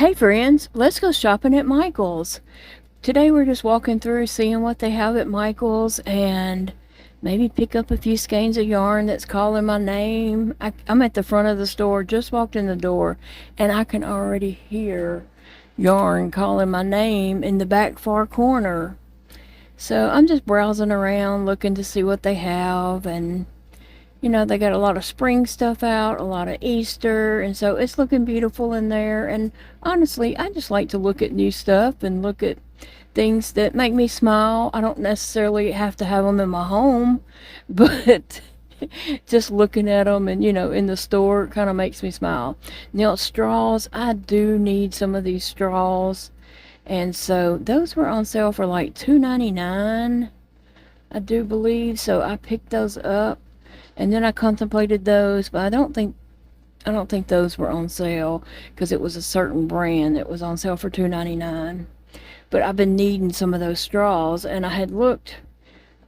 Hey friends, let's go shopping at Michael's. Today we're just walking through seeing what they have at Michael's and maybe pick up a few skeins of yarn that's calling my name. I'm at the front of the store, just walked in the door, and I can already hear yarn calling my name in the back far corner. So I'm just browsing around looking to see what they have, and they got a lot of spring stuff out, a lot of Easter, and so it's looking beautiful in there. And honestly, I just like to look at new stuff and look at things that make me smile. I don't necessarily have to have them in my home, but just looking at them and, in the store kind of makes me smile. Now, straws, I do need some of these straws. And so those were on sale for like $2.99, I do believe. So I picked those up. And then I contemplated those, but I don't think those were on sale because it was a certain brand that was on sale for $2.99. But I've been needing some of those straws, and I had looked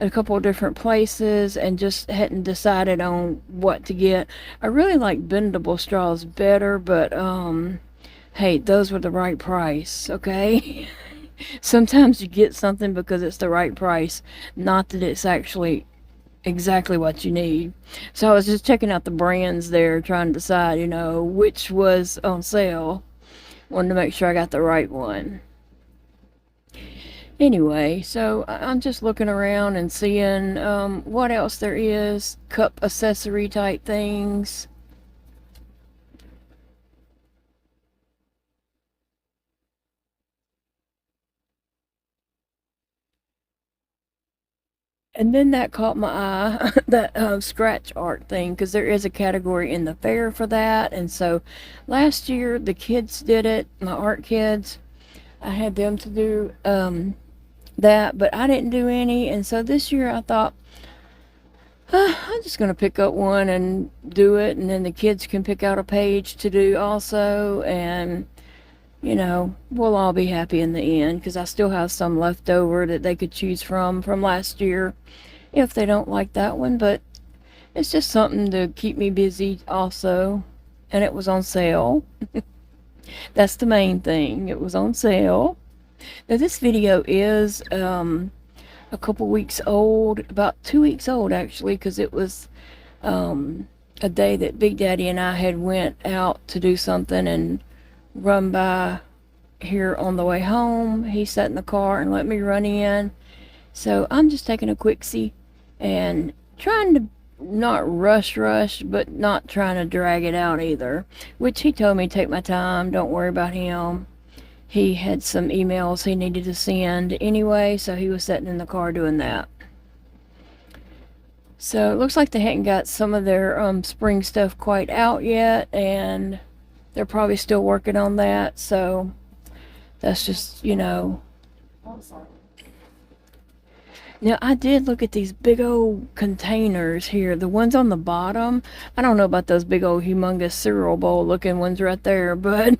at a couple of different places and just hadn't decided on what to get. I really like bendable straws better, but hey, those were the right price, okay? Sometimes you get something because it's the right price, not that it's actually exactly what you need. So I was just checking out the brands there, trying to decide, which was on sale. Wanted to make sure I got the right one. Anyway, so I'm just looking around and seeing what else there is. Cup accessory type things. And then that caught my eye, that scratch art thing, because there is a category in the fair for that. And so last year the kids did it, my art kids. I had them to do that, but I didn't do any. And so this year I thought, I'm just going to pick up one and do it. And then the kids can pick out a page to do also. And we'll all be happy in the end because I still have some left over that they could choose from last year if they don't like that one. But it's just something to keep me busy also. And it was on sale. That's the main thing. It was on sale. Now this video is a couple weeks old, about 2 weeks old actually, because it was a day that Big Daddy and I had went out to do something and run by here on the way home. He sat in the car and let me run in. So I'm just taking a quickie and trying to not rush, but not trying to drag it out either. Which he told me, take my time, don't worry about him. He had some emails he needed to send anyway, so he was sitting in the car doing that. So it looks like they hadn't got some of their spring stuff quite out yet, and they're probably still working on that. So that's just, Now I did look at these big old containers here. The ones on the bottom, I don't know about those big old humongous cereal bowl looking ones right there, but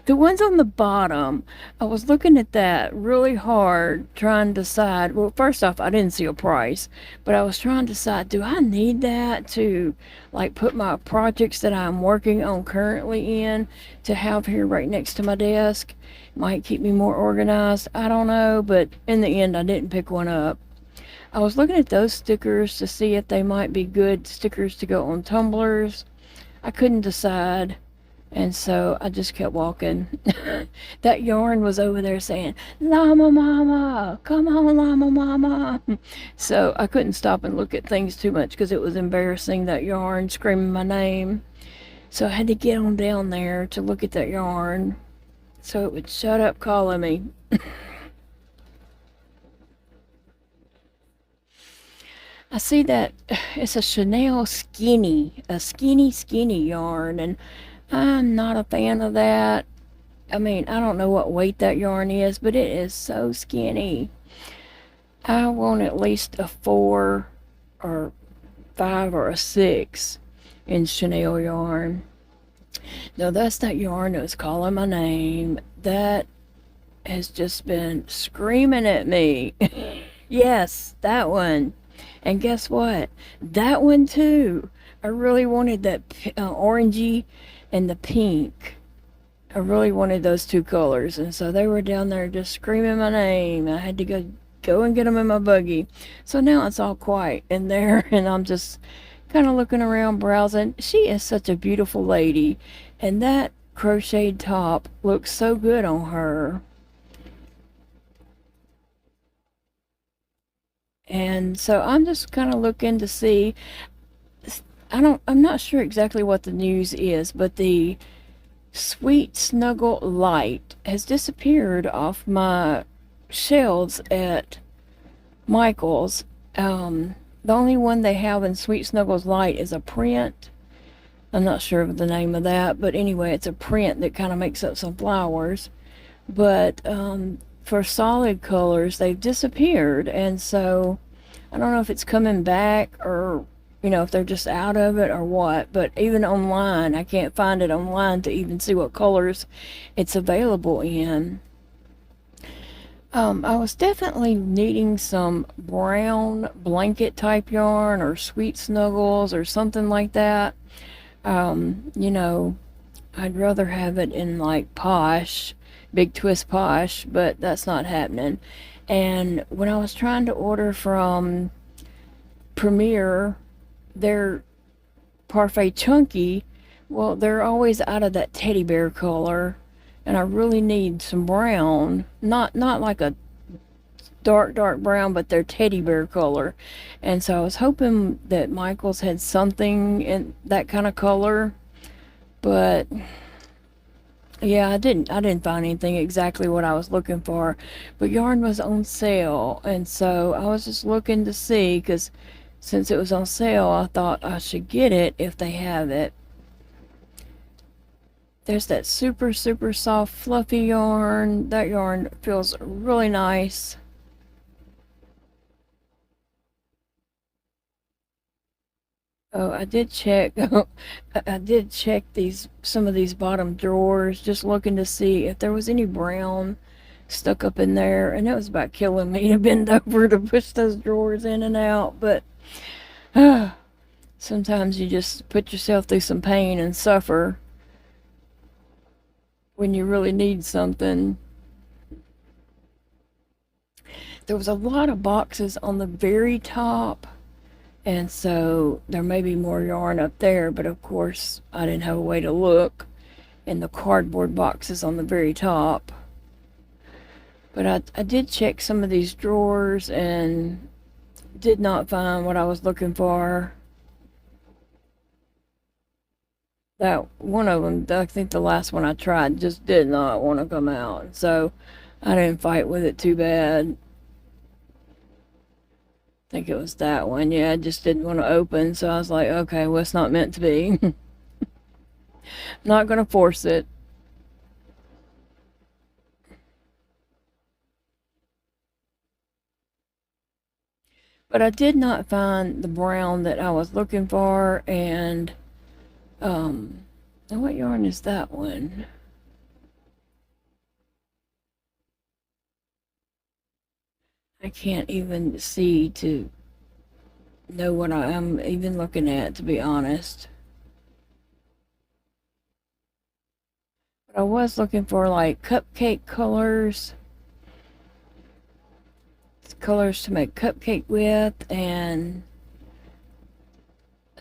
the ones on the bottom, I was looking at that really hard, trying to decide. Well, first off, I didn't see a price, but I was trying to decide, do I need that to like put my projects that I'm working on currently in to have here right next to my desk? Might keep me more organized. I don't know, but in the end, I didn't pick one up. I was looking at those stickers to see if they might be good stickers to go on tumblers. I couldn't decide. And so I just kept walking. That yarn was over there saying, Llama Mama, come on, Llama Mama. So I couldn't stop and look at things too much because it was embarrassing, that yarn screaming my name. So I had to get on down there to look at that yarn so it would shut up calling me. I see that it's a Chanel skinny, a skinny yarn, and I'm not a fan of that. I mean, I don't know what weight that yarn is, but it is so skinny. I want at least a 4 or 5 or a 6 in Chanel yarn. Now that's that yarn that was calling my name. That has just been screaming at me. Yes, that one. And guess what? That one too. I really wanted that orangey and the pink. I really wanted those two colors, and so they were down there just screaming my name. I had to go and get them in my buggy. So now it's all quiet in there, and I'm just kind of looking around, browsing. She is such a beautiful lady, and that crocheted top looks so good on her. And so I'm just kind of looking to see. I'm not sure exactly what the news is, but the Sweet Snuggle Light has disappeared off my shelves at Michael's. The only one they have in Sweet Snuggles Light is a print. I'm not sure of the name of that, but anyway, it's a print that kind of makes up some flowers. But for solid colors, they've disappeared, and so I don't know if it's coming back or if they're just out of it or what. But even online, I can't find it online to even see what colors it's available in. I was definitely needing some brown blanket type yarn or sweet snuggles or something like that. You know, I'd rather have it in like posh, big twist posh, but that's not happening. And when I was trying to order from Premier, their Parfait Chunky, well, they're always out of that teddy bear color, and I really need some brown, not like a dark brown, but they're teddy bear color. And so I was hoping that Michaels had something in that kind of color, but yeah, I didn't find anything exactly what I was looking for. But yarn was on sale, and so I was just looking to see, because since it was on sale, I thought I should get it if they have it. There's that super soft fluffy yarn. That yarn feels really nice. Oh, I did check. I did check some of these bottom drawers, just looking to see if there was any brown stuck up in there, and it was about killing me to bend over to push those drawers in and out. But sometimes you just put yourself through some pain and suffer when you really need something. There was a lot of boxes on the very top, and so there may be more yarn up there, but of course I didn't have a way to look in the cardboard boxes on the very top. But I did check some of these drawers and did not find what I was looking for. That one of them, I think the last one I tried, just did not want to come out. So I didn't fight with it too bad. I think it was that one. Yeah, I just didn't want to open. So I was like, okay, well, it's not meant to be. Not going to force it. But I did not find the brown that I was looking for. And what yarn is that one? I can't even see to know what I am even looking at, to be honest. But I was looking for like cupcake colors. Colors to make cupcake with, and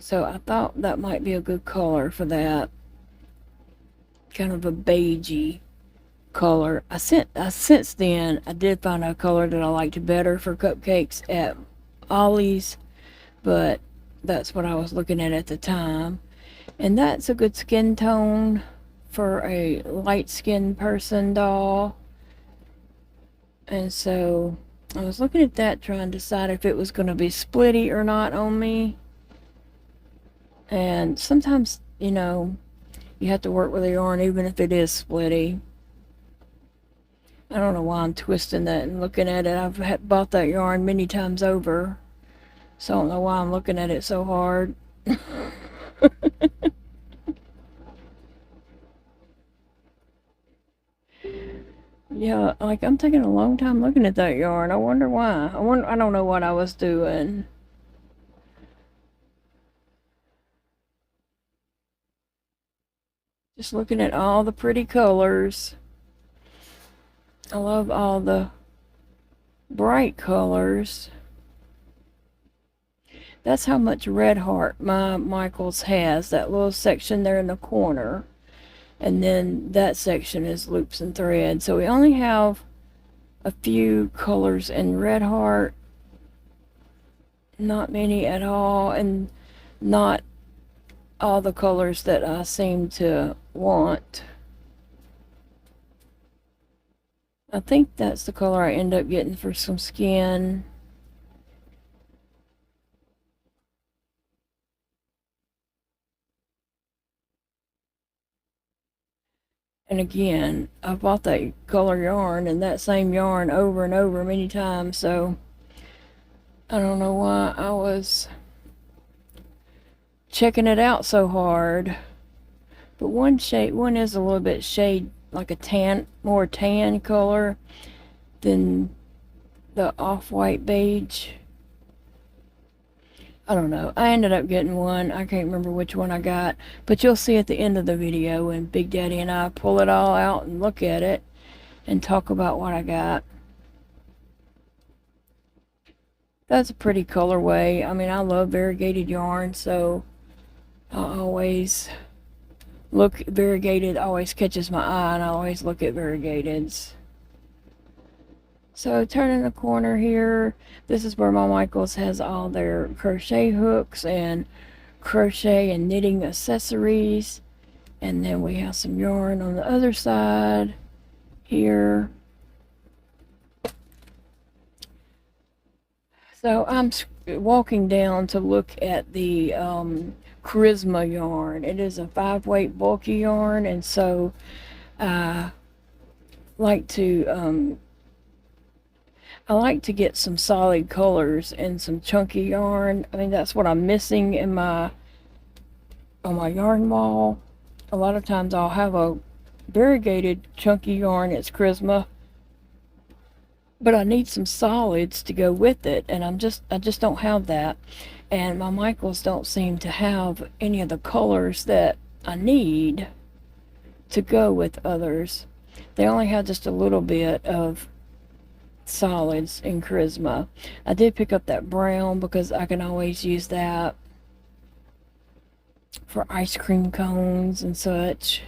so I thought that might be a good color for that. Kind of a beigey color. Since then I did find a color that I liked better for cupcakes at Ollie's, but that's what I was looking at the time. And that's a good skin tone for a light skinned person doll. And so I was looking at that, trying to decide if it was going to be splitty or not on me. And sometimes, you have to work with the yarn even if it is splitty. I don't know why I'm twisting that and looking at it. I've bought that yarn many times over, so I don't know why I'm looking at it so hard. Yeah, like I'm taking a long time looking at that yarn. I wonder why. I don't know what I was doing. Just looking at all the pretty colors. I love all the bright colors. That's how much red heart my Michaels has. That little section there in the corner. And then that section is loops and threads. So we only have a few colors in red heart. Not many at all. And not all the colors that I seem to want. I think that's the color I end up getting for some skin. And again, I bought that color yarn and that same yarn over and over many times, so I don't know why I was checking it out so hard. But one is a little bit shade like a tan, more tan color than the off-white beige. I don't know. I ended up getting one. I can't remember which one I got, but you'll see at the end of the video when Big Daddy and I pull it all out and look at it and talk about what I got. That's a pretty colorway. I mean, I love variegated yarn, so I always look, variegated always catches my eye, and I always look at variegateds. So turning the corner here, this is where my Michaels has all their crochet hooks and crochet and knitting accessories. And then we have some yarn on the other side here. So I'm walking down to look at the Charisma yarn. It is a 5-weight bulky yarn, and so I like to get some solid colors and some chunky yarn. I mean, that's what I'm missing in on my yarn wall. A lot of times I'll have a variegated chunky yarn. It's Charisma, but I need some solids to go with it, and I just don't have that. And my Michaels don't seem to have any of the colors that I need to go with others. They only have just a little bit of solids in Charisma. I did pick up that brown because I can always use that for ice cream cones and such.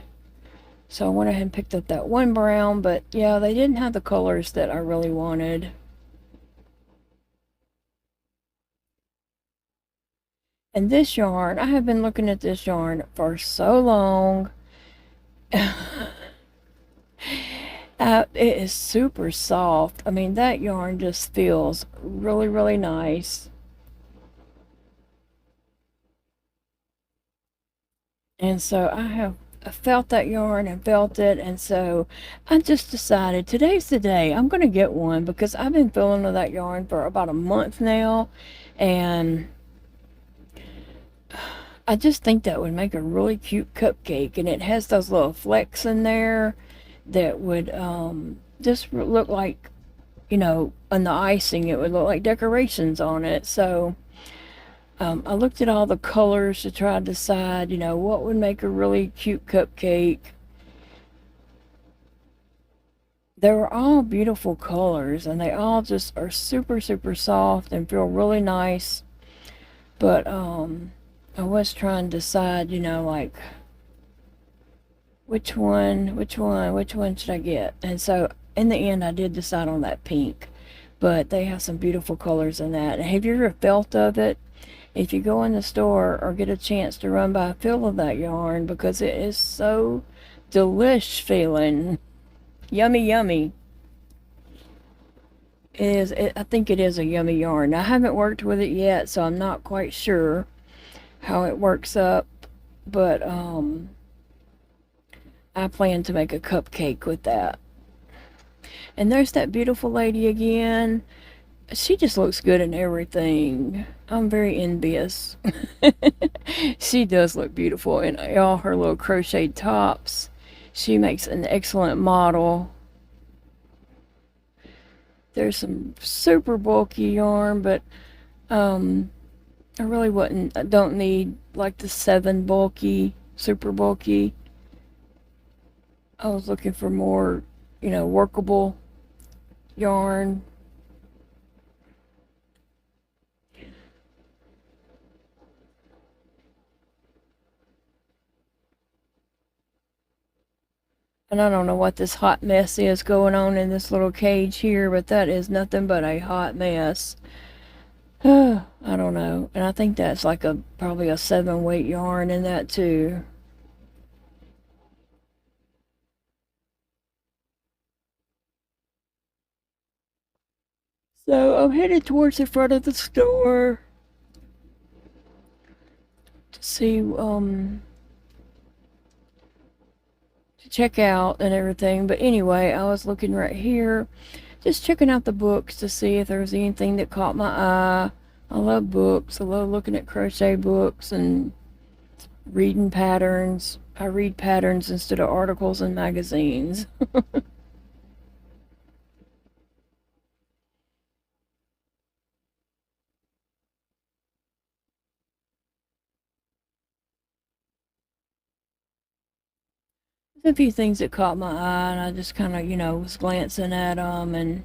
So I went ahead and picked up that one brown, but yeah, they didn't have the colors that I really wanted. And this yarn, I have been looking at this yarn for so long. It is super soft. I mean, that yarn just feels really, really nice. And so I felt that yarn and felt it, and so I just decided today's the day I'm going to get one, because I've been feeling with that yarn for about a month now, and I just think that would make a really cute cupcake. And it has those little flecks in there that would just look like, you know, on the icing, it would look like decorations on it. So I looked at all the colors to try to decide, you know, what would make a really cute cupcake. They were all beautiful colors, and they all just are super, super soft and feel really nice. But I was trying to decide, you know, like, which one should I get? And so in the end, I did decide on that pink. But they have some beautiful colors in that. And have you ever felt of it? If you go in the store or get a chance to run by a feel of that yarn, because it is so delish feeling. Yummy, yummy. I think it is a yummy yarn. I haven't worked with it yet, so I'm not quite sure how it works up, but I plan to make a cupcake with that. And there's that beautiful lady again. She just looks good in everything. I'm very envious. She does look beautiful in all her little crocheted tops. She makes an excellent model. There's some super bulky yarn, but I really wouldn't. I don't need like the 7 bulky, super bulky. I was looking for more, workable yarn. And I don't know what this hot mess is going on in this little cage here, but that is nothing but a hot mess. I don't know. And I think that's like probably a 7 weight yarn in that too. So I'm headed towards the front of the store to see, to check out and everything. But anyway, I was looking right here, just checking out the books to see if there was anything that caught my eye. I love books. I love looking at crochet books and reading patterns. I read patterns instead of articles and magazines. There's a few things that caught my eye, and I just kind of, was glancing at them and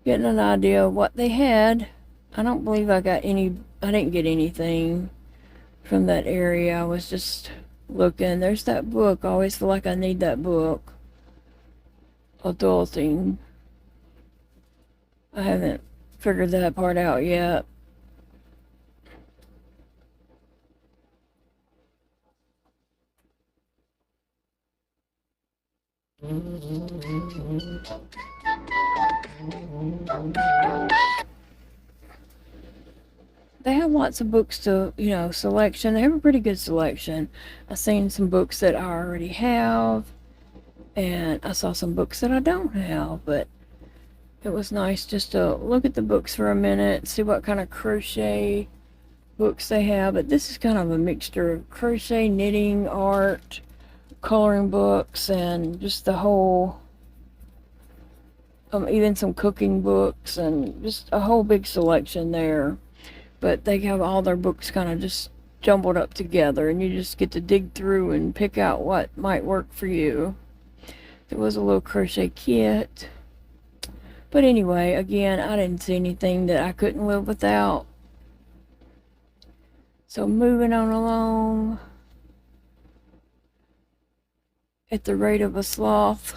getting an idea of what they had. I don't believe I didn't get anything from that area. I was just looking. There's that book. I always feel like I need that book. Adulting. I haven't figured that part out yet. They have lots of books to, selection. They have a pretty good selection. I've seen some books that I already have, and I saw some books that I don't have, but it was nice just to look at the books for a minute, see what kind of crochet books they have. But this is kind of a mixture of crochet, knitting, art, coloring books, and just the whole, even some cooking books, and just a whole big selection there. But they have all their books kind of just jumbled up together, and you just get to dig through and pick out what might work for you. There was a little crochet kit. But anyway, again, I didn't see anything that I couldn't live without. So moving on along at the rate of a sloth.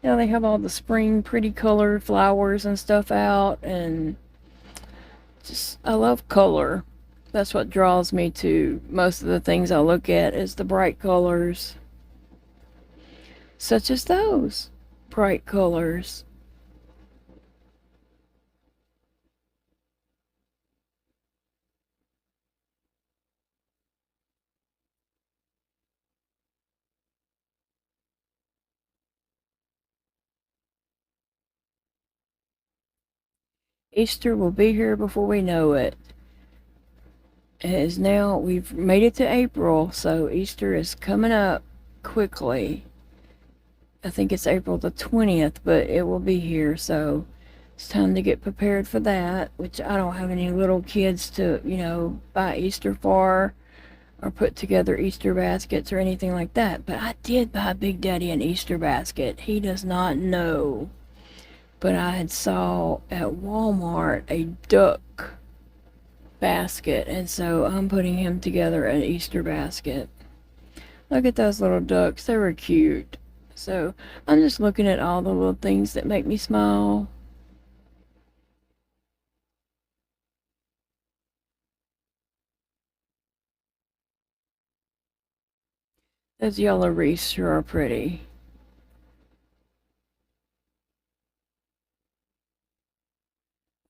Now they have all the spring pretty colored flowers and stuff out, and just I love color. That's what draws me to most of the things I look at is the bright colors, such as those bright colors. Easter will be here before we know it. It is now, we've made it to April, so Easter is coming up quickly. I think it's April the 20th, but it will be here, so it's time to get prepared for that, which I don't have any little kids to, buy Easter for or put together Easter baskets or anything like that. But I did buy Big Daddy an Easter basket. He does not know. But I had saw at Walmart a duck basket, and so I'm putting him together an Easter basket. Look at those little ducks. They were cute. So I'm just looking at all the little things that make me smile. Those yellow wreaths sure are pretty.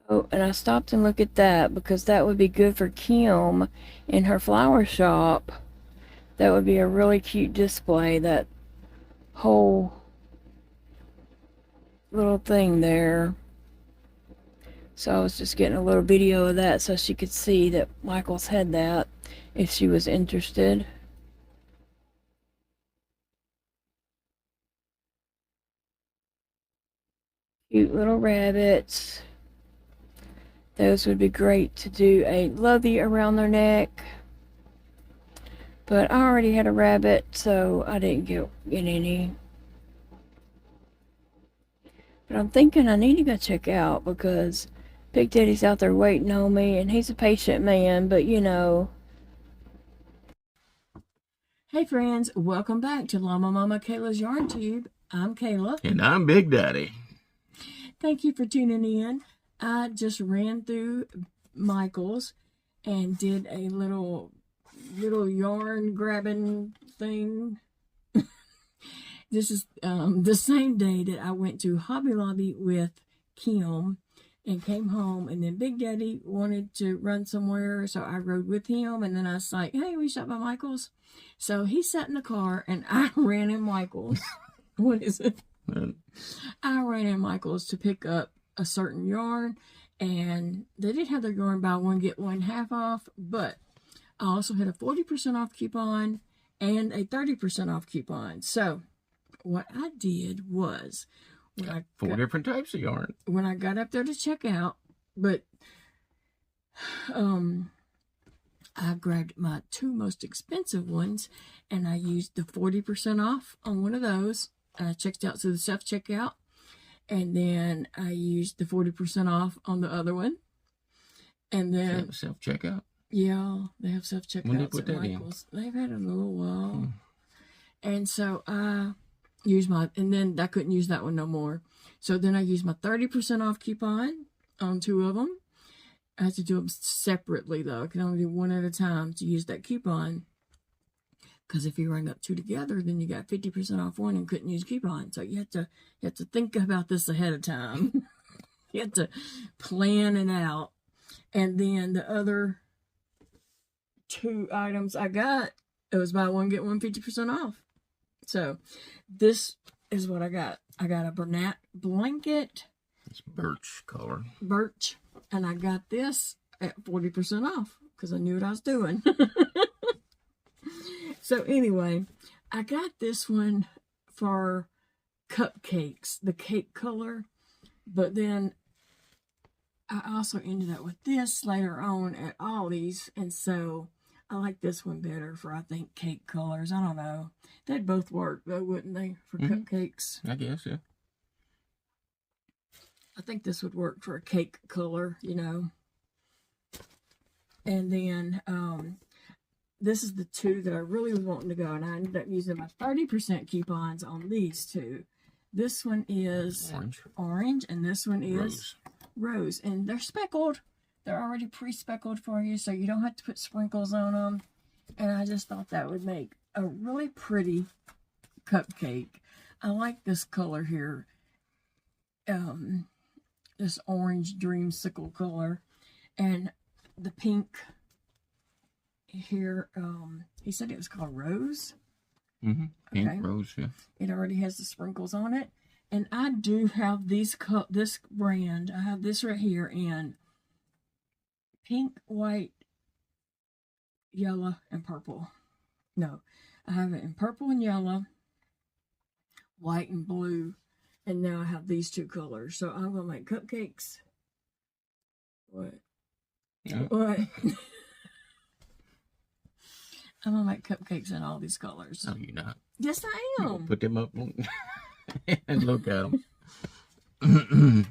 Oh, and I stopped and looked at that because that would be good for Kim in her flower shop. That would be a really cute display, that whole little thing there. So I was just getting a little video of that so she could see that Michael's had that if she was interested. Cute little rabbits. Those would be great to do a lovey around their neck. But I already had a rabbit, so I didn't get any. But I'm thinking I need to go check out because Big Daddy's out there waiting on me, and he's a patient man, but you know. Hey friends, welcome back to Llama Mama Kayla's Yarn Tube. I'm Kayla. And I'm Big Daddy. Thank you for tuning in. I just ran through Michael's and did a little yarn grabbing thing. This is the same day that I went to Hobby Lobby with Kim and came home, and then Big Daddy wanted to run somewhere, so I rode with him, and then I was like, hey, we stop by Michael's. So he sat in the car and I ran in Michael's. What is it? I ran in Michael's to pick up a certain yarn, and they did have their yarn buy one get one half off, but I also had a 40% off coupon and a 30% off coupon. So what I did was, four different types of yarn. When I got up there to check out, but I grabbed my two most expensive ones, and I used the 40% off on one of those. I checked out to the self-checkout, and then I used the 40% off on the other one. And then self-checkout? Yeah, they have self-checkouts. When did you put that in? They've had it a little while. And so I used and then I couldn't use that one no more. So then I used my 30% off coupon on two of them. I had to do them separately, though. I can only do one at a time to use that coupon. Because if you rang up two together, then you got 50% off one and couldn't use coupon. So you have to think about this ahead of time. You have to plan it out. And then the other two items I got, it was buy one get one 50% off. So this is what I got. I got a Bernat blanket. It's birch color. Birch. And I got this at 40% off because I knew what I was doing. So anyway, I got this one for cupcakes, the cake color. But then I also ended up with this later on at Aldi's. And so I like this one better for, I think, cake colors. I don't know. They'd both work, though, wouldn't they, for cupcakes? I guess, yeah. I think this would work for a cake color, you know. And then this is the two that I really was wanting to go, and I ended up using my 30% coupons on these two. This one is orange, and this one is rose. And they're speckled. They're already pre-speckled for you, so you don't have to put sprinkles on them. And I just thought that would make a really pretty cupcake. I like this color here. This orange dreamsicle color. And the pink here, he said it was called Rose. Pink Rose, yeah. It already has the sprinkles on it. And I do have this brand. I have this right here in pink, white, yellow, and purple. No, I have it in purple and yellow, white and blue, and now I have these two colors. So I'm going to make cupcakes. What? Yeah. What? I'm going to make cupcakes in all these colors. No, you're not. Yes, I am. Put them up and look at them. I'm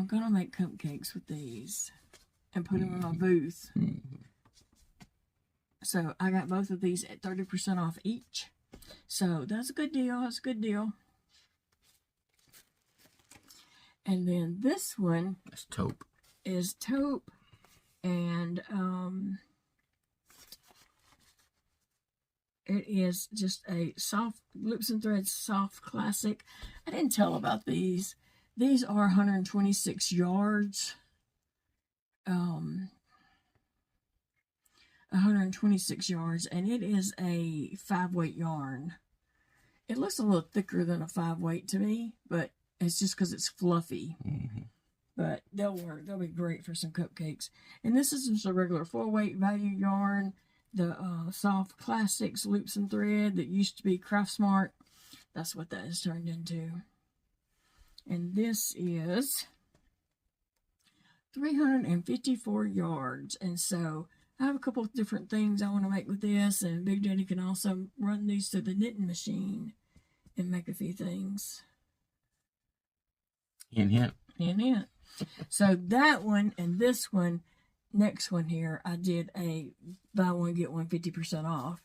going to make cupcakes with these and put them in my booth. So I got both of these at 30% off each. So that's a good deal. That's a good deal. And then this one is taupe. And it is just a soft loops and threads soft classic. I didn't tell about these. These are 126 yards. 126 yards, and it is a 5-weight yarn. It looks a little thicker than a 5-weight to me, but it's just because it's fluffy. But they'll work. They'll be great for some cupcakes. And this is just a regular 4-weight value yarn. The soft classics loops and thread that used to be Craft Smart. That's what that has turned into. And this is 354 yards. And so I have a couple of different things I want to make with this, and Big Daddy can also run these through the knitting machine and make a few things. Hint, hint. Hint, hint. So that one and this one, next one here, I did a buy one, get one 50% off.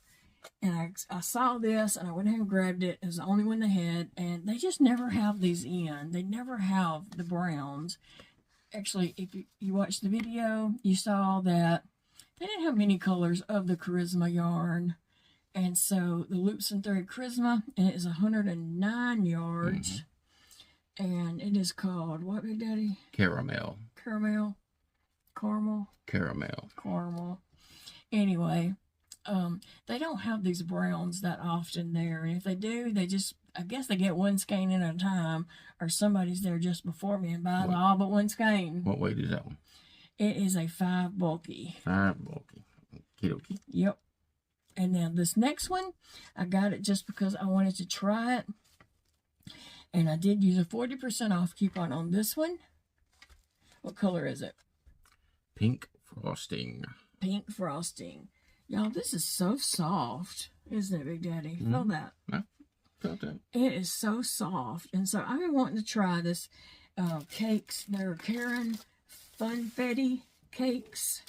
And I saw this, and I went ahead and grabbed it. It was the only one they had, and they just never have these in. They never have the browns. Actually, if you watched the video, you saw that they didn't have many colors of the Charisma yarn. And so the Loops and Thread Charisma, and it is 109 yards. And it is called, what, Big Daddy? Caramel. Caramel. Caramel. Caramel. Caramel. Anyway, they don't have these browns that often there. And if they do, they just, I guess they get one skein in at a time, or somebody's there just before me and buys all but one skein. What weight is that one? It is a 5 bulky. 5 bulky. Okie Yep. And now this next one, I got it just because I wanted to try it. And I did use a 40% off coupon on this one. What color is it? Pink frosting. Pink frosting. Y'all, this is so soft, isn't it, Big Daddy? Feel that? I felt that. It is so soft. And so I've been wanting to try this cakes. They're Karen Funfetti cakes.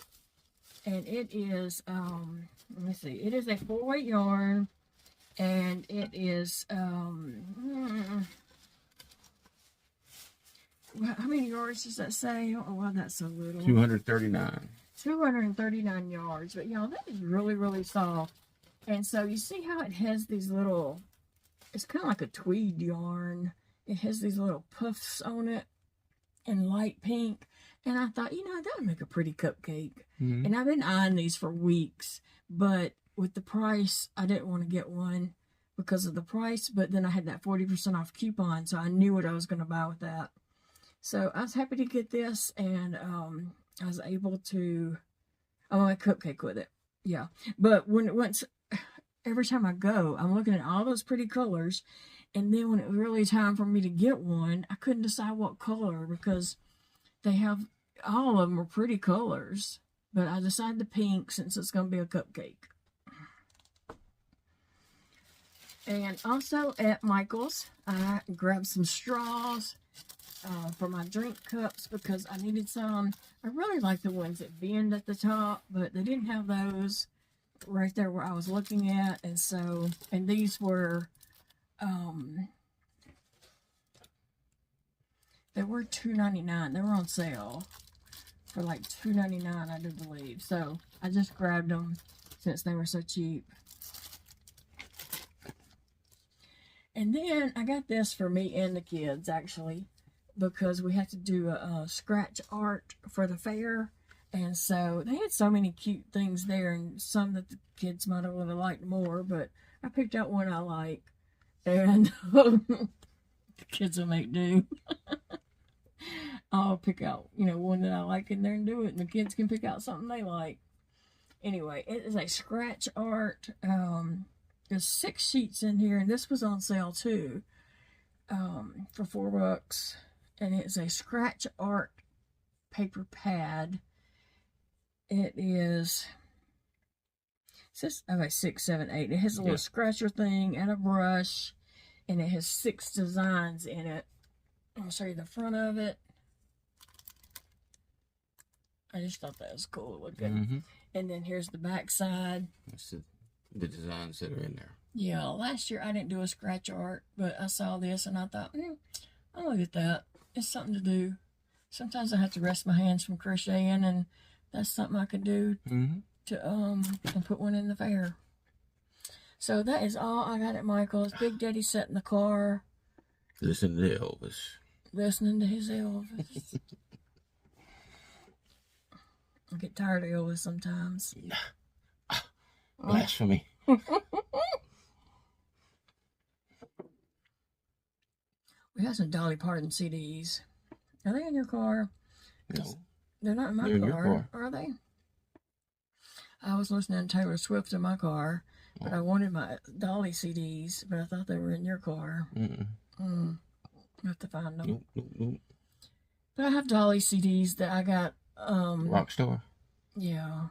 And it is, let me see. It is a 4-weight yarn. And it is, how many yards does that say? I don't know why that's so little. 239. 239 yards. But, y'all, that is really, really soft. And so you see how it has these little, it's kind of like a tweed yarn. It has these little puffs on it in light pink. And I thought, you know, that would make a pretty cupcake. And I've been eyeing these for weeks. But with the price, I didn't want to get one because of the price. But then I had that 40% off coupon, so I knew what I was going to buy with that. So I was happy to get this, and I was able to, I want a cupcake with it. Yeah. But every time I go, I'm looking at all those pretty colors, and then when it was really time for me to get one, I couldn't decide what color because they have, all of them are pretty colors. But I decided the pink since it's going to be a cupcake. And also at Michael's, I grabbed some straws for my drink cups because I needed some. I really like the ones that bend at the top, but they didn't have those right there where I was looking at. And so, and these were, they were $2.99. They were on sale for like $2.99, I do believe. So I just grabbed them since they were so cheap. And then I got this for me and the kids, actually, because we had to do a scratch art for the fair. And so they had so many cute things there, and some that the kids might have really liked more, but I picked out one I like. And the kids will make do. I'll pick out, you know, one that I like in there and do it, and the kids can pick out something they like. Anyway, it is a scratch art. There's 6 sheets in here, and this was on sale too, for $4. And it's a scratch art paper pad. It is, it says, okay, 6, 7, 8. It has a little scratcher thing and a brush, and it has 6 designs in it. I'll show you the front of it. I just thought that was cool looking. And then here's the back side. That's the designs that are in there. Yeah, last year I didn't do a scratch art, but I saw this and I thought, I'll look at that. It's something to do. Sometimes I have to rest my hands from crocheting, and that's something I could do to and put one in the fair. So that is all I got at Michael's. Big Daddy sat in the car. Listening to Elvis. Listening to his Elvis. I get tired of Elvis sometimes. Blasphemy. We have some Dolly Parton CDs. Are they in your car? No. They're not in my car, are they? I was listening to Taylor Swift in my car, but I wanted my Dolly CDs, but I thought they were in your car. I have to find them. Nope. But I have Dolly CDs that I got. Rockstar? Yeah.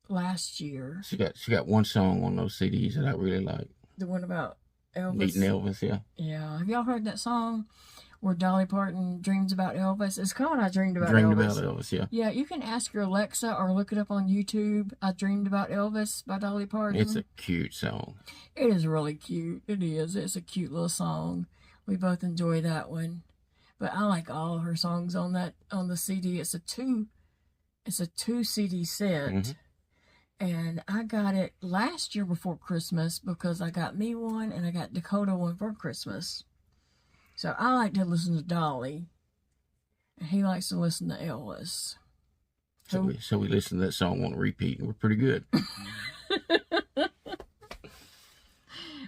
last year. She got one song on those CDs that I really like. The one about Elvis. Meeting Elvis, yeah. Yeah. Have y'all heard that song where Dolly Parton dreams about Elvis? It's called I Dreamed About Dreamed Elvis. about Elvis, yeah. Yeah, you can ask your Alexa or look it up on YouTube. I Dreamed About Elvis by Dolly Parton. It's a cute song. It is really cute. It is. It's a cute little song. We both enjoy that one. But I like all of her songs on the CD. It's a two CD set. Mm-hmm. And I got it last year before Christmas because I got me one and I got Dakota one for Christmas. So I like to listen to Dolly. And he likes to listen to Elvis. So we listen to that song on repeat, and we're pretty good.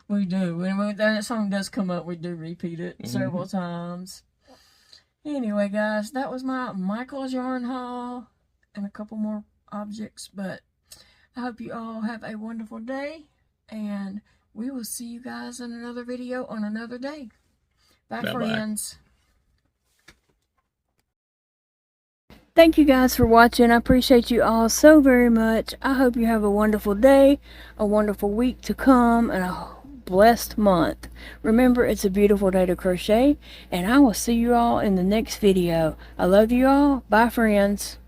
We do. When that song does come up, we do repeat it several times. Anyway, guys, that was my Michael's yarn haul and a couple more objects. But I hope you all have a wonderful day, and we will see you guys in another video on another day. Bye, friends. Thank you guys for watching. I appreciate you all so very much. I hope you have a wonderful day, a wonderful week to come, and a blessed month. Remember, it's a beautiful day to crochet, and I will see you all in the next video. I love you all. Bye, friends.